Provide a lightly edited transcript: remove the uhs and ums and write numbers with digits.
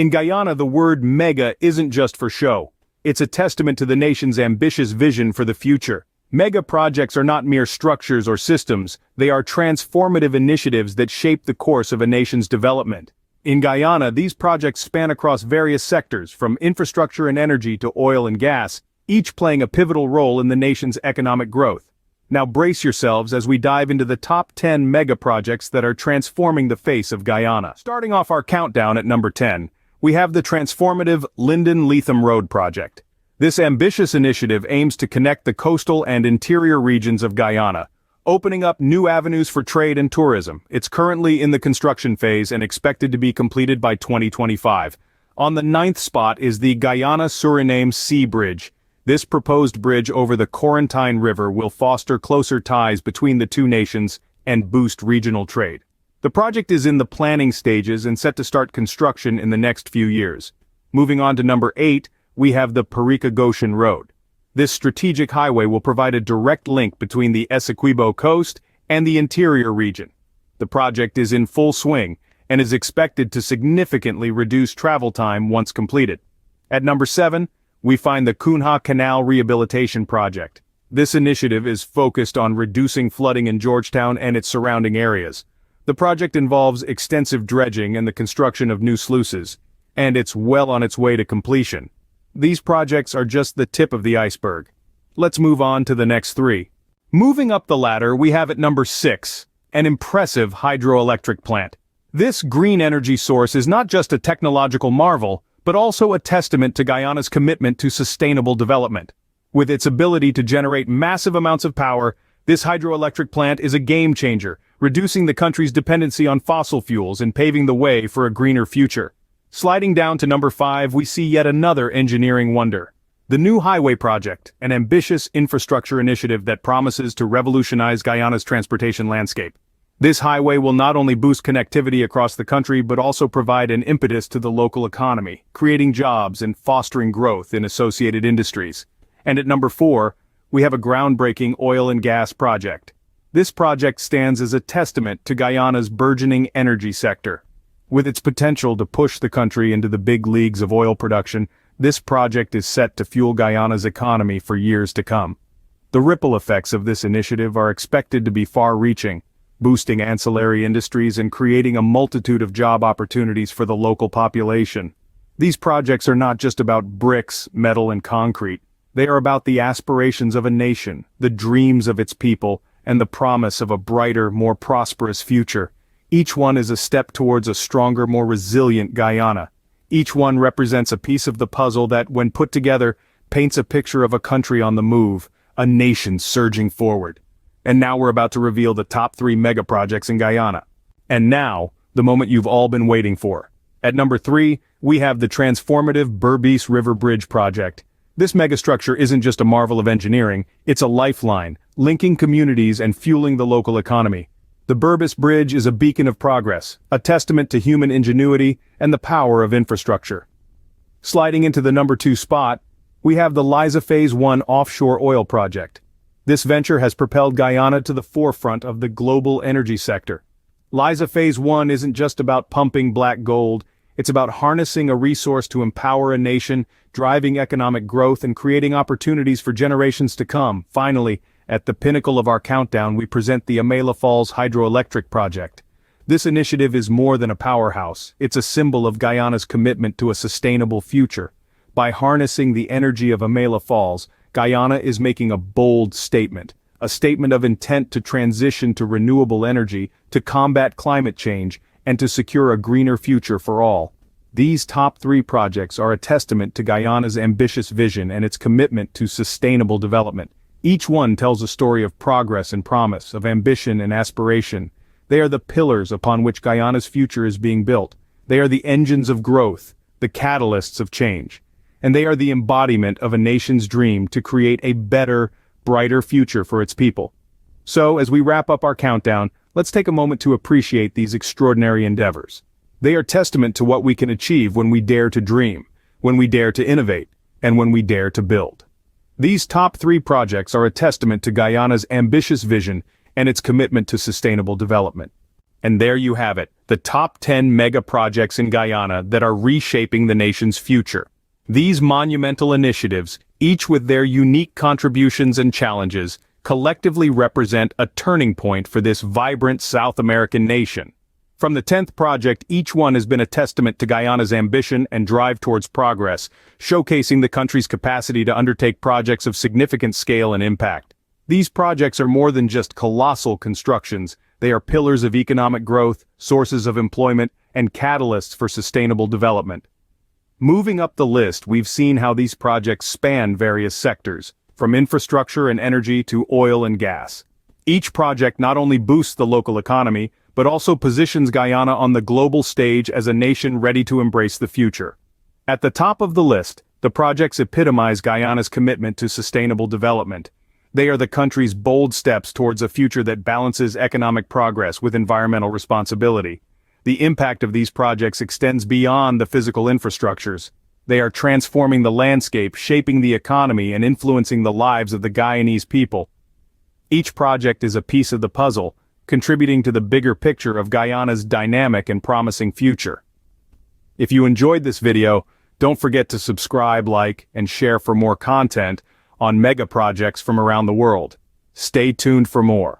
In Guyana, the word mega isn't just for show. It's a testament to the nation's ambitious vision for the future. Mega projects are not mere structures or systems, they are transformative initiatives that shape the course of a nation's development. In Guyana, these projects span across various sectors, from infrastructure and energy to oil and gas, each playing a pivotal role in the nation's economic growth. Now brace yourselves as we dive into the top 10 mega projects that are transforming the face of Guyana. Starting off our countdown at number 10, we have the transformative Linden-Leatham Road project. This ambitious initiative aims to connect the coastal and interior regions of Guyana, opening up new avenues for trade and tourism. It's currently in the construction phase and expected to be completed by 2025. On the 9th spot is the Guyana-Suriname Sea Bridge. This proposed bridge over the Corentine River will foster closer ties between the two nations and boost regional trade. The project is in the planning stages and set to start construction in the next few years. Moving on to number 8, we have the Parika-Goshen Road. This strategic highway will provide a direct link between the Essequibo coast and the interior region. The project is in full swing and is expected to significantly reduce travel time once completed. At number 7, we find the Cunha Canal Rehabilitation Project. This initiative is focused on reducing flooding in Georgetown and its surrounding areas. The project involves extensive dredging and the construction of new sluices, and it's well on its way to completion. These projects are just the tip of the iceberg. Let's move on to the next 3. Moving up the ladder, we have at number 6, an impressive hydroelectric plant. This green energy source is not just a technological marvel, but also a testament to Guyana's commitment to sustainable development. With its ability to generate massive amounts of power, this hydroelectric plant is a game changer, reducing the country's dependency on fossil fuels and paving the way for a greener future. Sliding down to number 5, we see yet another engineering wonder. The New Highway Project, an ambitious infrastructure initiative that promises to revolutionize Guyana's transportation landscape. This highway will not only boost connectivity across the country but also provide an impetus to the local economy, creating jobs and fostering growth in associated industries. And at number 4, we have a groundbreaking oil and gas project. This project stands as a testament to Guyana's burgeoning energy sector. With its potential to push the country into the big leagues of oil production, this project is set to fuel Guyana's economy for years to come. The ripple effects of this initiative are expected to be far-reaching, boosting ancillary industries and creating a multitude of job opportunities for the local population. These projects are not just about bricks, metal, and concrete. They are about the aspirations of a nation, the dreams of its people, and the promise of a brighter, more prosperous future. Each one is a step towards a stronger, more resilient Guyana. Each one represents a piece of the puzzle that, when put together, paints a picture of a country on the move, a nation surging forward. And now we're about to reveal the top 3 mega projects in Guyana. And now, the moment you've all been waiting for. At number 3, we have the transformative Berbice River Bridge project. This megastructure isn't just a marvel of engineering, it's a lifeline, linking communities and fueling the local economy. The Berbice Bridge is a beacon of progress, a testament to human ingenuity and the power of infrastructure. Sliding into the number 2 spot, we have the Liza Phase 1 offshore oil project. This venture has propelled Guyana to the forefront of the global energy sector. Liza Phase 1 isn't just about pumping black gold, it's about harnessing a resource to empower a nation, driving economic growth and creating opportunities for generations to come. Finally, at the pinnacle of our countdown, we present the Amela Falls Hydroelectric Project. This initiative is more than a powerhouse, it's a symbol of Guyana's commitment to a sustainable future. By harnessing the energy of Amela Falls, Guyana is making a bold statement, a statement of intent to transition to renewable energy, to combat climate change, and to secure a greener future for all. These top 3 projects are a testament to Guyana's ambitious vision and its commitment to sustainable development. Each one tells a story of progress and promise, of ambition and aspiration. They are the pillars upon which Guyana's future is being built. They are the engines of growth, the catalysts of change. And they are the embodiment of a nation's dream to create a better, brighter future for its people. So, as we wrap up our countdown, let's take a moment to appreciate these extraordinary endeavors. They are testament to what we can achieve when we dare to dream, when we dare to innovate, and when we dare to build. These top 3 projects are a testament to Guyana's ambitious vision and its commitment to sustainable development. And there you have it, the top 10 mega projects in Guyana that are reshaping the nation's future. These monumental initiatives, each with their unique contributions and challenges, collectively represent a turning point for this vibrant South American nation. From the 10th project, each one has been a testament to Guyana's ambition and drive towards progress, showcasing the country's capacity to undertake projects of significant scale and impact. These projects are more than just colossal constructions, they are pillars of economic growth, sources of employment, and catalysts for sustainable development. Moving up the list, we've seen how these projects span various sectors, from infrastructure and energy to oil and gas. Each project not only boosts the local economy, but also positions Guyana on the global stage as a nation ready to embrace the future. At the top of the list, the projects epitomize Guyana's commitment to sustainable development. They are the country's bold steps towards a future that balances economic progress with environmental responsibility. The impact of these projects extends beyond the physical infrastructures. They are transforming the landscape, shaping the economy, and influencing the lives of the Guyanese people. Each project is a piece of the puzzle, contributing to the bigger picture of Guyana's dynamic and promising future. If you enjoyed this video, don't forget to subscribe, like, and share for more content on mega projects from around the world. Stay tuned for more.